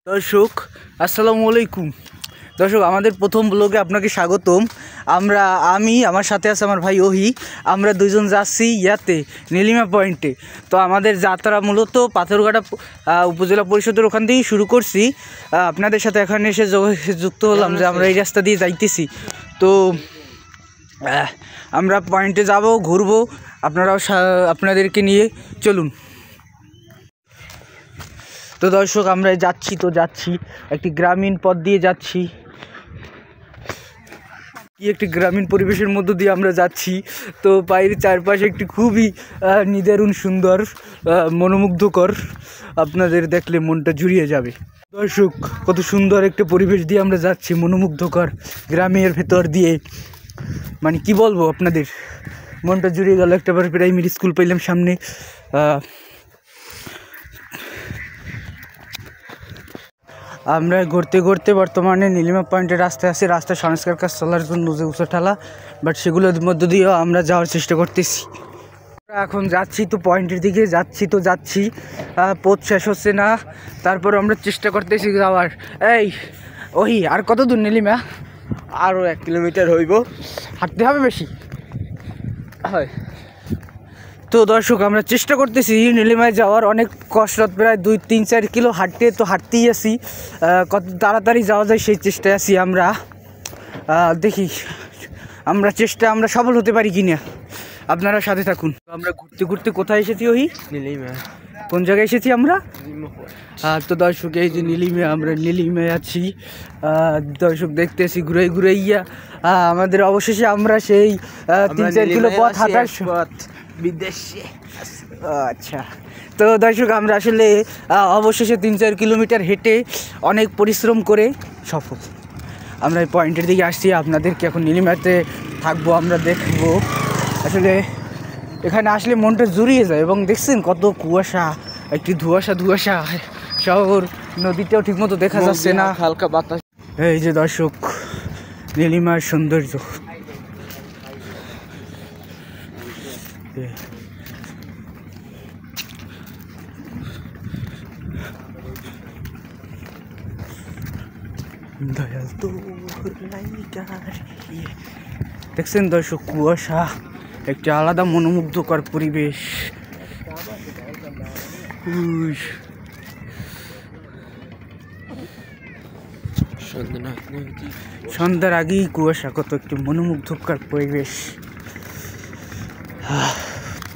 দর্শক আসসালামু আলাইকুম। দর্শক, আমাদের প্রথম ব্লগে আপনাকে স্বাগতম। আমি আমার সাথে আছে আমার ভাই ওহি। আমরা দুজন যাচ্ছি নীলিমা পয়েন্টে। তো আমাদের যাত্রা মূলত পাথরঘাটা উপজেলা পরিষদের ওখান থেকেই শুরু করছি। আপনাদের সাথে এখানে এসে যুক্ত হলাম যে আমরা এই রাস্তা দিয়ে যাইতেছি। তো আমরা পয়েন্টে যাব, ঘুরবো, আপনারাও আপনাদেরকে নিয়ে চলুন। তো দর্শক, আমরা যাচ্ছি একটি গ্রামীণ পথ দিয়ে যাচ্ছি। একটি গ্রামীণ পরিবেশের মধ্য দিয়ে আমরা যাচ্ছি। তো বাইরের চারপাশে একটি খুবই নিদারুণ সুন্দর, মনোমুগ্ধকর, আপনাদের দেখলে মনটা জুড়িয়ে যাবে। দর্শক, কত সুন্দর একটা পরিবেশ দিয়ে আমরা যাচ্ছি, মনোমুগ্ধকর গ্রামের ভেতর দিয়ে। মানে কি বলবো আপনাদের, মনটা জুড়িয়ে গেল। একটাবার প্রাইমারি স্কুল পেলাম সামনে। আমরা ঘুরতে ঘুরতে বর্তমানে নীলিমা পয়েন্টের রাস্তায় আছি। রাস্তা সংস্কার কাজ চলার জন্য যে উঁচু ঠালা, বাট সেগুলোর মধ্য দিয়েও আমরা যাওয়ার চেষ্টা করতেছি। এখন যাচ্ছি তো পয়েন্টের দিকে, যাচ্ছি পথ শেষ হচ্ছে না। তারপর আমরা চেষ্টা করতেছি যাওয়ার। ওই আর কত দূর নীলিমা? আরও 1 কিলোমিটার হইব, হাঁটতে হবে বেশি। হয় তো দর্শক, আমরা চেষ্টা করতেছি নীলিমায় যাওয়ার। অনেক কসরত, প্রায় 2-3-4 কিলো হাঁটতেই আছি। কত তাড়াতাড়ি যাওয়া যায় সেই চেষ্টায় আছি আমরা। দেখি আমরা সফল হতে পারি কিনা। আপনারা সাথে থাকুন। আমরা ঘুরতে ঘুরতে কোথায় এসেছি? ওই নীলিমা। কোন জায়গায় এসেছি আমরা? তো দর্শক, এই যে নীলিমা, আমরা নীলিমায় আছি। দর্শক দেখতেছি ঘুরে ইয়া আমাদের অবশেষে আমরা সেই 3-4 কিলো পথ হাঁটার বিদেশে। আচ্ছা, তো দর্শক, আমরা আসলে অবশেষে 3-4 কিলোমিটার হেঁটে অনেক পরিশ্রম করে সফল আমরা এই পয়েন্টের দিকে আসছি। আপনাদেরকে এখন নীলিমাতে থাকবো, আমরা দেখবো। আসলে এখানে আসলে মনটা জুড়িয়ে যায়। এবং দেখছেন কত কুয়াশা, একটি ধোঁয়াশা শহর, নদীটাও ঠিকমতো দেখা যাচ্ছে না, হালকা বাতাস। এই যে দর্শক, নীলিমার সৌন্দর্য। দেখছেন দর্শক, কুয়াশা, একটি আলাদা মনোমুগ্ধকর পরিবেশ। সন্ধ্যার আগেই কুয়াশা, কত একটি মনোমুগ্ধকর পরিবেশ।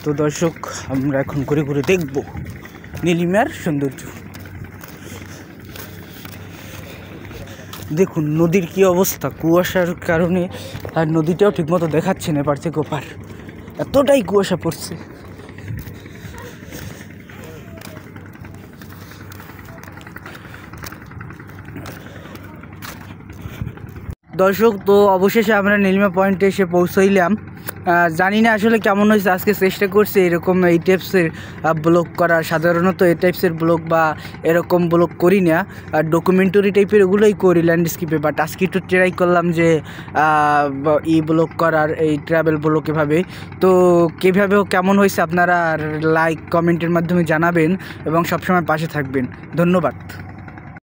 তো দর্শক, আমরা এখন ঘুরে ঘুরে দেখব নীলিমার সৌন্দর্য। দেখুন নদীর কি অবস্থা, কুয়াশার কারণে আর নদীটাও ঠিকমতো দেখাচ্ছে না এপার থেকে ওপার, এতটাই কুয়াশা পড়ছে। দর্শক, তো অবশেষে আমরা নীলিমা পয়েন্টে এসে পৌঁছাইলাম। জানি না আসলে কেমন হয়েছে। আজকে চেষ্টা করছি এরকম এই টাইপসের ব্লগ করার। সাধারণত এই টাইপসের ব্লগ বা এরকম ব্লগ করি না, ডকুমেন্টারি টাইপের এগুলোই করি ল্যান্ডস্কেপে। বাট আজকে একটু ট্রাই করলাম যে ব্লগ করার, এই ট্রাভেল ব্লগ এভাবে। তো কীভাবেও কেমন হয়েছে আপনারা লাইক কমেন্টের মাধ্যমে জানাবেন এবং সবসময় পাশে থাকবেন। ধন্যবাদ।